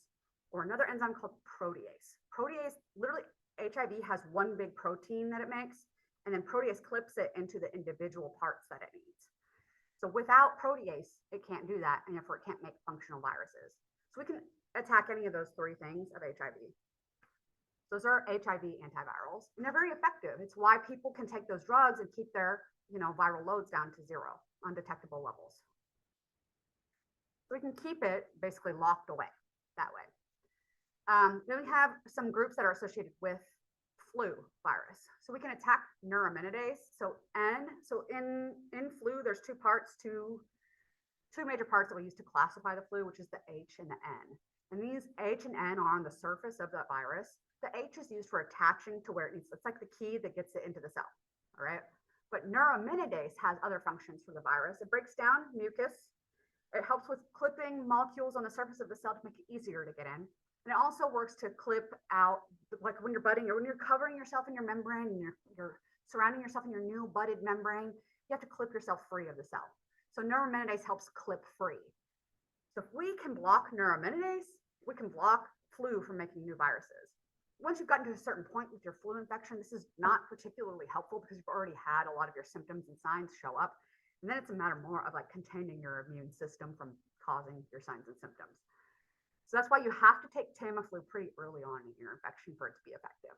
or another enzyme called protease. Protease, literally, HIV has one big protein that it makes, and then protease clips it into the individual parts that it needs. So without protease, it can't do that, and therefore it can't make functional viruses. So we can attack any of those three things of HIV. Those are HIV antivirals, and they're very effective. It's why people can take those drugs and keep their, viral loads down to zero, undetectable levels. So we can keep it basically locked away that way. Then we have some groups that are associated with flu virus. So we can attack neuraminidase. So in flu, there's two major parts that we use to classify the flu, which is the H and the N. And these H and N are on the surface of the virus. The H is used for attaching to where it needs. It's like the key that gets it into the cell. All right. But neuraminidase has other functions for the virus. It breaks down mucus. It helps with clipping molecules on the surface of the cell to make it easier to get in. And it also works to clip out, like when you're budding, or when you're covering yourself in your membrane and you're surrounding yourself in your new budded membrane, you have to clip yourself free of the cell. So neuraminidase helps clip free. So if we can block neuraminidase, we can block flu from making new viruses. Once you've gotten to a certain point with your flu infection, this is not particularly helpful because you've already had a lot of your symptoms and signs show up. And then it's a matter more of like containing your immune system from causing your signs and symptoms. So that's why you have to take Tamiflu pretty early on in your infection for it to be effective.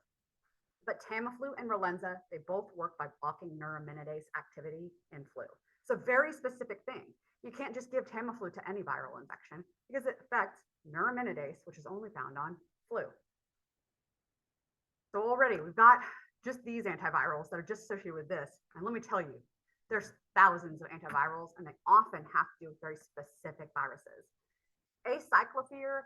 But Tamiflu and Relenza, they both work by blocking neuraminidase activity in flu. It's a very specific thing. You can't just give Tamiflu to any viral infection because it affects neuraminidase, which is only found on flu. So already we've got just these antivirals that are just associated with this. And let me tell you, there's thousands of antivirals and they often have to do with very specific viruses. Acyclovir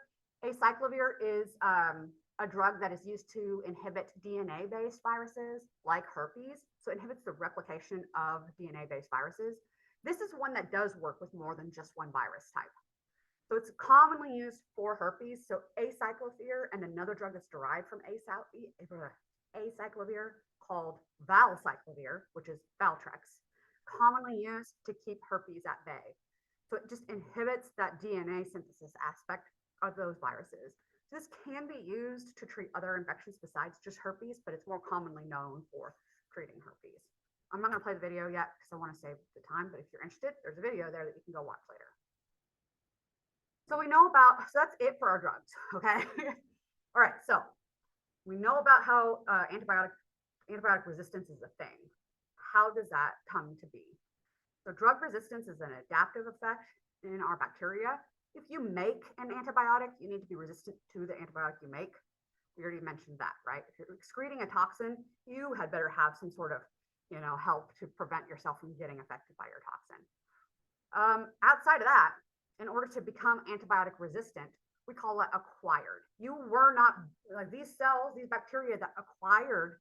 is a drug that is used to inhibit DNA-based viruses like herpes. So it inhibits the replication of DNA-based viruses. This is one that does work with more than just one virus type. So it's commonly used for herpes. So acyclovir and another drug that's derived from acyclovir called valcyclovir, which is Valtrex, commonly used to keep herpes at bay. So it just inhibits that DNA synthesis aspect of those viruses. So this can be used to treat other infections besides just herpes, but it's more commonly known for treating herpes. I'm not going to play the video yet because I want to save the time, but if you're interested, there's a video there that you can go watch later. So so that's it for our drugs, okay? All right, so we know about how antibiotic resistance is a thing. How does that come to be? So drug resistance is an adaptive effect in our bacteria. If you make an antibiotic, you need to be resistant to the antibiotic you make. We already mentioned that, right? If you're excreting a toxin, you had better have some sort of, help to prevent yourself from getting affected by your toxin. Outside of that, in order to become antibiotic resistant, we call it acquired. You were not, like these cells, these bacteria that acquired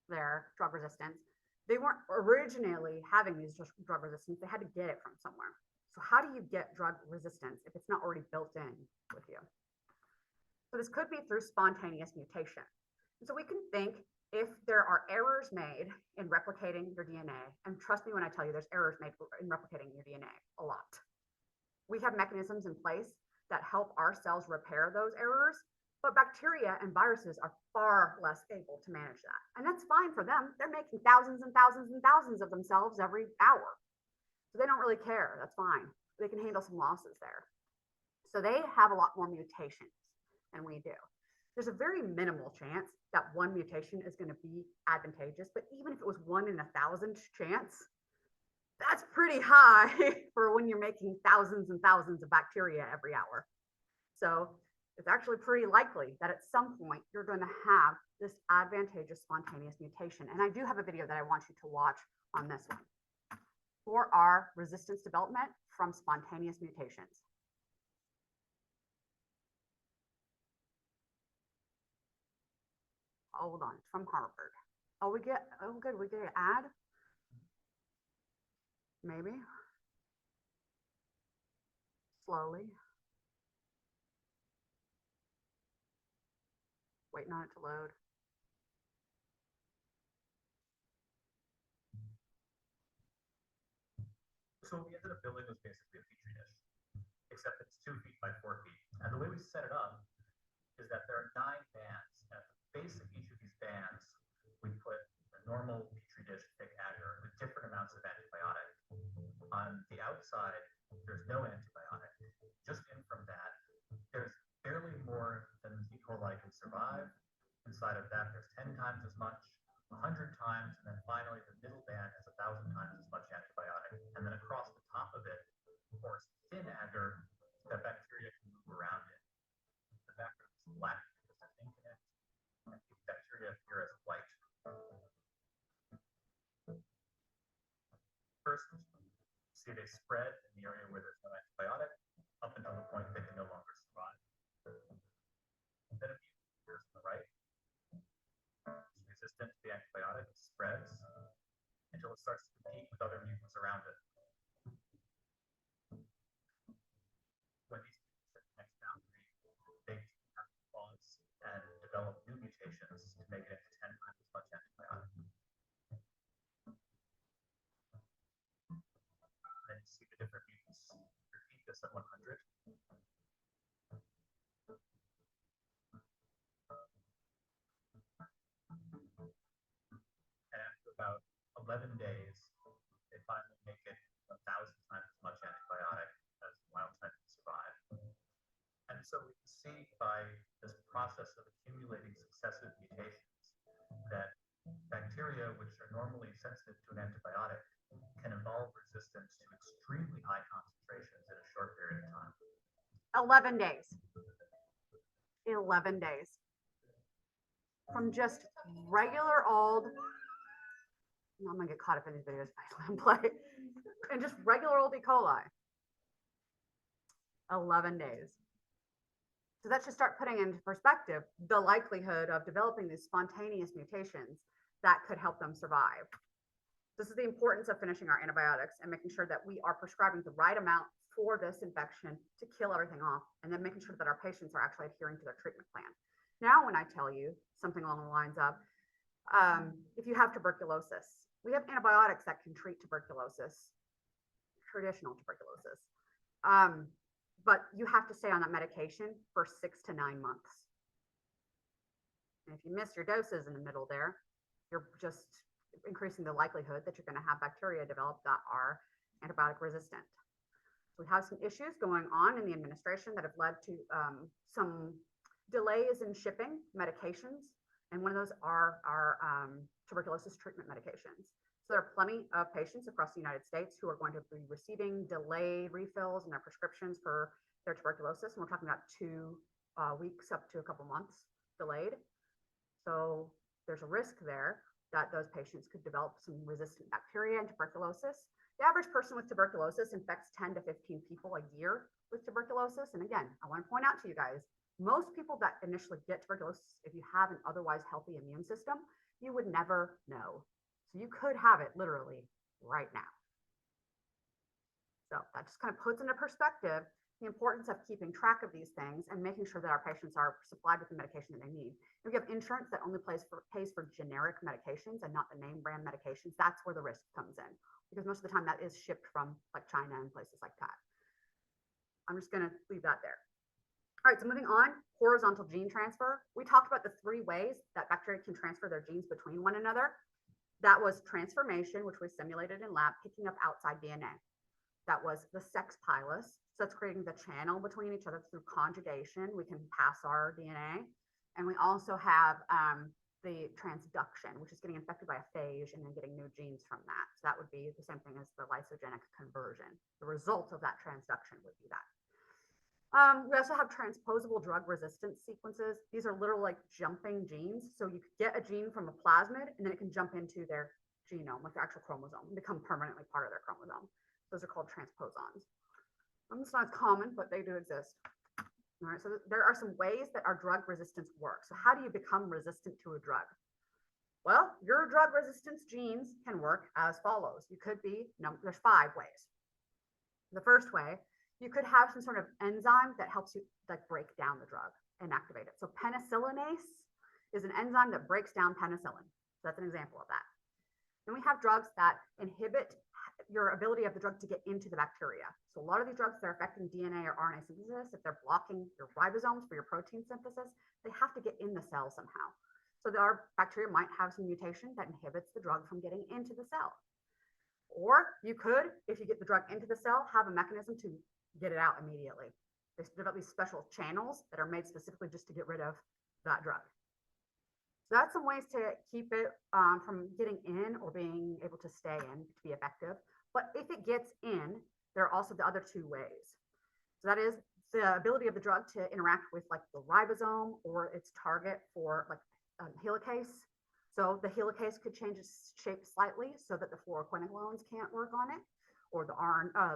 their drug resistance, they weren't originally having these drug resistance. They had to get it from somewhere. So how do you get drug resistance if it's not already built in with you? So this could be through spontaneous mutation. And so we can think if there are errors made in replicating your DNA, and trust me when I tell you there's errors made in replicating your DNA a lot. We have mechanisms in place that help our cells repair those errors, but bacteria and viruses are far less able to manage that. And that's fine for them. They're making thousands and thousands and thousands of themselves every hour. So they don't really care. That's fine. They can handle some losses there. So they have a lot more mutations than we do. There's a very minimal chance that one mutation is going to be advantageous, but even if it was 1 in 1,000 chance, that's pretty high for when you're making thousands and thousands of bacteria every hour. So it's actually pretty likely that at some point you're going to have this advantageous spontaneous mutation. And I do have a video that I want you to watch on this one for our resistance development from spontaneous mutations. Hold on, it's from Harvard. Oh, good, we get an ad? Maybe. Slowly. Waiting on it to load. so what we ended up building was basically a petri dish, except it's 2 feet by 4 feet. And the way we set it up is that there are 9 bands. And at the base of each of these bands, we put a normal petri dish thick agar with different amounts of antibiotic. On the outside, there's no antibiotic. Just in from that, there's barely more than E. coli can survive. Inside of that, there's 10 times as much, 100 times, and then finally the middle band has 1,000 times as much antibiotic. And then across the top of it, of course, thin agar that bacteria can move around in. The background is black because there's ink in it, and the bacteria appear as white. First, see they spread in the area where there's no antibiotic up until the point they can no longer survive. Then a mutant appears on the right. It's resistant to the antibiotic, it spreads until it starts to compete with other mutants around it. When these mutants hit the next boundary, they have to pause and develop new mutations to make it into 10 times as much antibiotic. Then you see the different mutants repeat this at 100. And after about 11 days, they finally make it 1,000 times as much antibiotic as wild type can survive. And so we can see by this process of accumulating successive mutations that bacteria, which are normally sensitive to an antibiotic, can evolve resistance to extremely high concentrations in a short period of time. 11 days. 11 days. From just regular old, I'm gonna get caught up in these videos if I play, and just regular old E. coli. 11 days. So that should start putting into perspective the likelihood of developing these spontaneous mutations that could help them survive. This is the importance of finishing our antibiotics and making sure that we are prescribing the right amount for this infection to kill everything off, and then making sure that our patients are actually adhering to their treatment plan. Now, when I tell you something along the lines of, if you have tuberculosis, we have antibiotics that can treat tuberculosis, traditional tuberculosis. But you have to stay on that medication for 6 to 9 months. And if you miss your doses in the middle there, you're just increasing the likelihood that you're going to have bacteria develop that are antibiotic resistant. So we have some issues going on in the administration that have led to some delays in shipping medications. And one of those are our tuberculosis treatment medications. So there are plenty of patients across the United States who are going to be receiving delayed refills in their prescriptions for their tuberculosis. And we're talking about 2 weeks up to a couple months delayed. So there's a risk there that those patients could develop some resistant bacteria and tuberculosis. The average person with tuberculosis infects 10 to 15 people a year with tuberculosis. And again, I want to point out to you guys, most people that initially get tuberculosis, if you have an otherwise healthy immune system, you would never know. So you could have it literally right now. So that just kind of puts into perspective the importance of keeping track of these things and making sure that our patients are supplied with the medication that they need. If you have insurance that only pays for generic medications and not the name brand medications, that's where the risk comes in, because most of the time that is shipped from like China and places like that. I'm just going to leave that there. All right, so moving on, horizontal gene transfer. We talked about the 3 ways that bacteria can transfer their genes between one another. That was transformation, which was simulated in lab, picking up outside DNA. That was the sex pilus. So that's creating the channel between each other through conjugation. We can pass our DNA. And we also have the transduction, which is getting infected by a phage and then getting new genes from that. So that would be the same thing as the lysogenic conversion. The result of that transduction would be that. We also have transposable drug resistance sequences. These are literal like jumping genes. So you could get a gene from a plasmid and then it can jump into their genome, like the actual chromosome, and become permanently part of their chromosome. Those are called transposons. It's not as common, but they do exist. All right, so there are some ways that our drug resistance works. So how do you become resistant to a drug? Well, your drug resistance genes can work as follows. You could be, there's 5 ways. The first way, you could have some sort of enzyme that helps you like break down the drug and activate it. So penicillinase is an enzyme that breaks down penicillin. So that's an example of that. Then we have drugs that inhibit your ability of the drug to get into the bacteria. So a lot of these drugs that are affecting DNA or RNA synthesis, if they're blocking your ribosomes for your protein synthesis, they have to get in the cell somehow. So our bacteria might have some mutation that inhibits the drug from getting into the cell. Or you could, if you get the drug into the cell, have a mechanism to get it out immediately. They develop these special channels that are made specifically just to get rid of that drug. So that's some ways to keep it from getting in or being able to stay in to be effective. But if it gets in, there are also the other two ways. So that is the ability of the drug to interact with like the ribosome or its target for like helicase. So the helicase could change its shape slightly so that the fluoroquinolones can't work on it, or the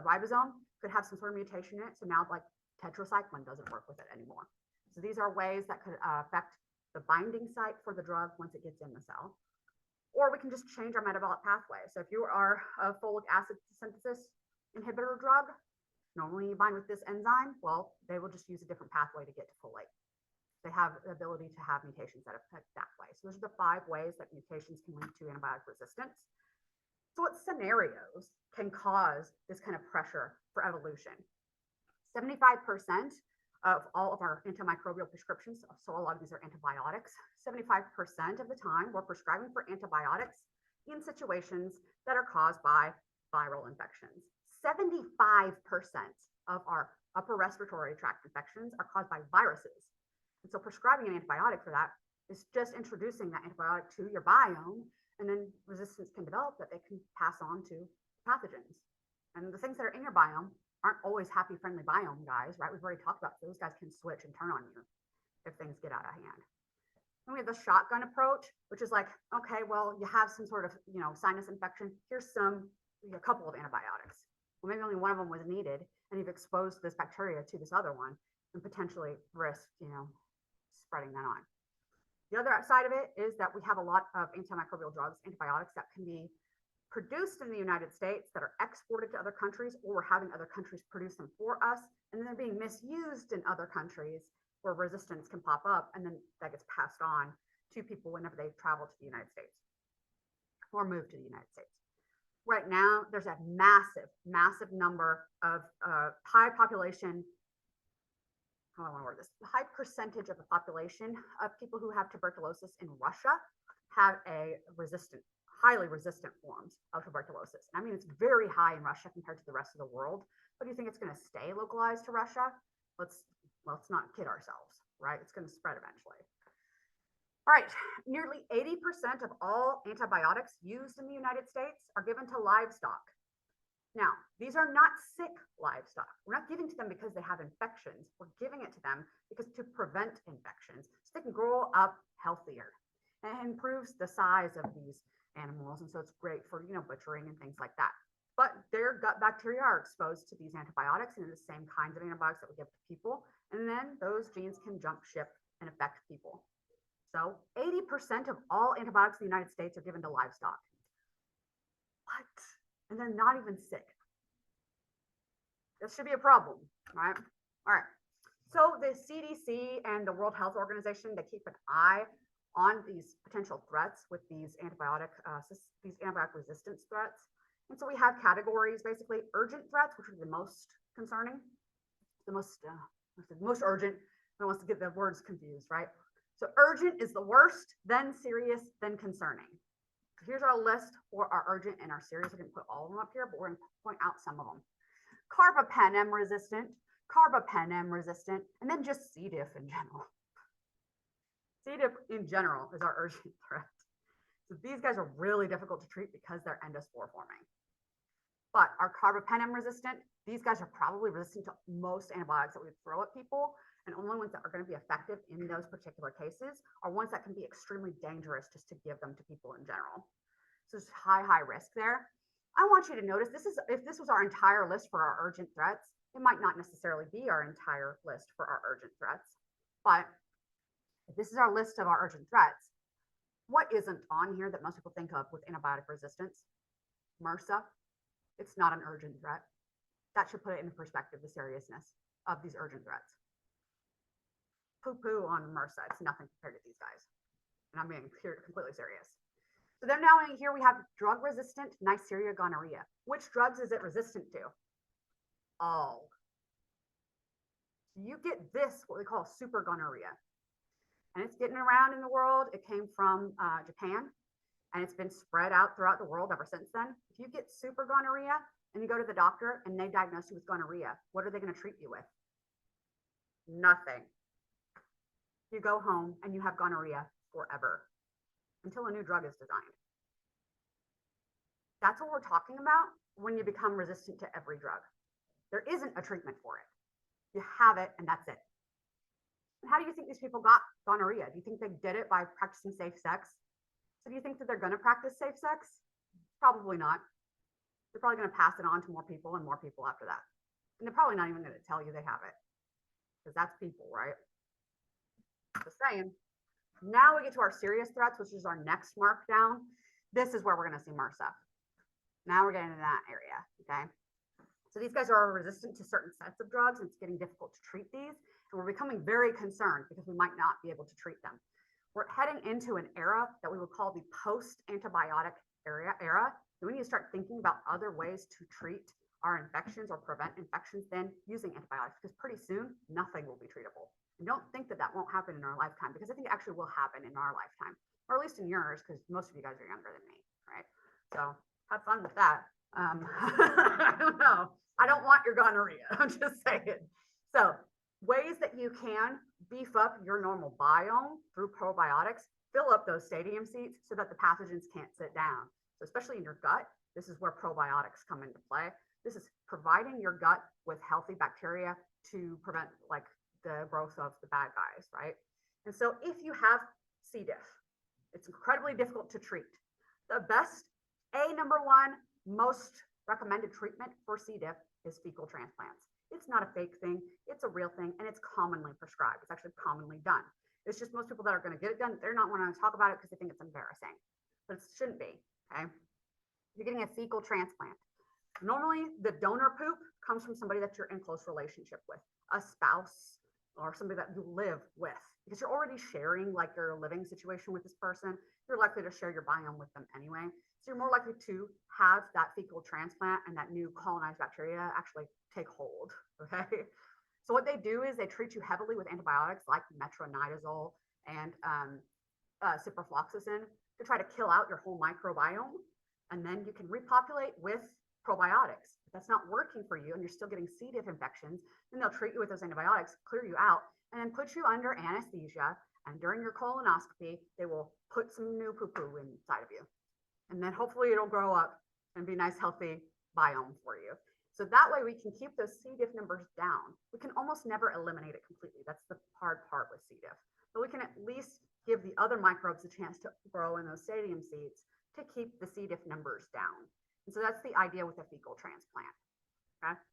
ribosome could have some sort of mutation in it. So now like tetracycline doesn't work with it anymore. So these are ways that could affect the binding site for the drug once it gets in the cell. Or we can just change our metabolic pathway. So if you are a folic acid synthesis inhibitor drug, normally you bind with this enzyme, well, they will just use a different pathway to get to folate. They have the ability to have mutations that affect that way. So those are the 5 ways that mutations can lead to antibiotic resistance. So what scenarios can cause this kind of pressure for evolution? 75% of all of our antimicrobial prescriptions, so a lot of these are antibiotics, 75% of the time we're prescribing for antibiotics in situations that are caused by viral infections. 75% of our upper respiratory tract infections are caused by viruses. And so prescribing an antibiotic for that is just introducing that antibiotic to your biome, and then resistance can develop that they can pass on to pathogens. And the things that are in your biome aren't always happy, friendly biome guys, right? We've already talked about those guys can switch and turn on you if things get out of hand. And we have the shotgun approach, which is like, okay, well, you have some sort of, sinus infection. Here's a couple of antibiotics. Well, maybe only one of them was needed, and you've exposed this bacteria to this other one and potentially risk, spreading that on. The other side of it is that we have a lot of antimicrobial drugs, antibiotics that can be produced in the United States that are exported to other countries, or we're having other countries produce them for us, and then they're being misused in other countries where resistance can pop up, and then that gets passed on to people whenever they travel to the United States or move to the United States. Right now, there's a massive, massive number of high population, how do I want to word this? The high percentage of the population of people who have tuberculosis in Russia have a highly resistant forms of tuberculosis. I mean, it's very high in Russia compared to the rest of the world. But do you think it's going to stay localized to Russia? Let's not kid ourselves, right? It's going to spread eventually. All right, nearly 80% of all antibiotics used in the United States are given to livestock. Now, these are not sick livestock. We're not giving to them because they have infections. We're giving it to them because to prevent infections, so they can grow up healthier. And it improves the size of these animals, and so it's great for butchering and things like that. But their gut bacteria are exposed to these antibiotics, and the same kinds of antibiotics that we give to people, and then those genes can jump ship and affect people. So 80% of all antibiotics in the United States are given to livestock. What? And they're not even sick. This should be a problem, right? All right. So the CDC and the World Health Organization, they keep an eye on these potential threats with these antibiotic resistance threats. And so we have categories, basically urgent threats, which are the most concerning, the most urgent. I don't want to get the words confused, right? So urgent is the worst, then serious, then concerning. Here's our list for our urgent and our serious. I didn't put all of them up here, but we're going to point out some of them. Carbapenem resistant, and then just C. diff in general. C. diff in general is our urgent threat. So these guys are really difficult to treat because they're endospore forming. But our carbapenem resistant, these guys are probably resistant to most antibiotics that we throw at people, and only ones that are going to be effective in those particular cases are ones that can be extremely dangerous just to give them to people in general. So it's high risk there. I want you to notice if this was our entire list for our urgent threats, it might not necessarily be our entire list for our urgent threats. But if this is our list of our urgent threats, what isn't on here that most people think of with antibiotic resistance? MRSA. It's not an urgent threat. That should put it in perspective, the seriousness of these urgent threats. Poo-poo on MRSA. It's nothing compared to these guys. And I'm being completely serious. So then now here we have drug-resistant Neisseria gonorrhea. Which drugs is it resistant to? All. You get this, what we call super gonorrhea. And it's getting around in the world. It came from Japan, and it's been spread out throughout the world ever since then. If you get super gonorrhea and you go to the doctor and they diagnose you with gonorrhea, what are they going to treat you with? Nothing. You go home and you have gonorrhea forever until a new drug is designed. That's what we're talking about when you become resistant to every drug. There isn't a treatment for it. You have it and that's it. And how do you think these people got gonorrhea? Do you think they did it by practicing safe sex? So do you think that they're going to practice safe sex? Probably not. They're probably going to pass it on to more people and more people after that. And they're probably not even going to tell you they have it. Because that's people, right? Just saying. Now we get to our serious threats, which is our next markdown. This is where we're going to see MRSA. Now we're getting into that area, okay? So these guys are resistant to certain sets of drugs. And it's getting difficult to treat these. And we're becoming very concerned because we might not be able to treat them. We're heading into an era that we would call the post-antibiotic era. And we need to start thinking about other ways to treat our infections or prevent infections than using antibiotics, because pretty soon nothing will be treatable. And don't think that that won't happen in our lifetime, because I think it actually will happen in our lifetime, or at least in yours, because most of you guys are younger than me, right? So have fun with that. I don't know. I don't want your gonorrhea. I'm just saying. So ways that you can beef up your normal biome through probiotics, fill up those stadium seats so that the pathogens can't sit down. So especially in your gut, this is where probiotics come into play. This is providing your gut with healthy bacteria to prevent like the growth of the bad guys, right? And so if you have C. diff, it's incredibly difficult to treat. The best, number one, most recommended treatment for C. diff is fecal transplants. It's not a fake thing, it's a real thing, and it's commonly prescribed. It's actually commonly done. It's just most people that are going to get it done, they're not wanting to talk about it because they think it's embarrassing, but it shouldn't be, okay? You're getting a fecal transplant. Normally, the donor poop comes from somebody that you're in close relationship with, a spouse or somebody that you live with, because you're already sharing like your living situation with this person. You're likely to share your biome with them anyway. So you're more likely to have that fecal transplant and that new colonized bacteria actually take hold, okay? So what they do is they treat you heavily with antibiotics like metronidazole and ciprofloxacin to try to kill out your whole microbiome. And then you can repopulate with probiotics. If that's not working for you and you're still getting C. diff infections, then they'll treat you with those antibiotics, clear you out, and then put you under anesthesia. And during your colonoscopy, they will put some new poo-poo inside of you. And then hopefully it'll grow up and be a nice, healthy biome for you. So that way we can keep those C. diff numbers down. We can almost never eliminate it completely. That's the hard part with C. diff. But we can at least give the other microbes a chance to grow in those stadium seeds to keep the C. diff numbers down. And so that's the idea with a fecal transplant, okay?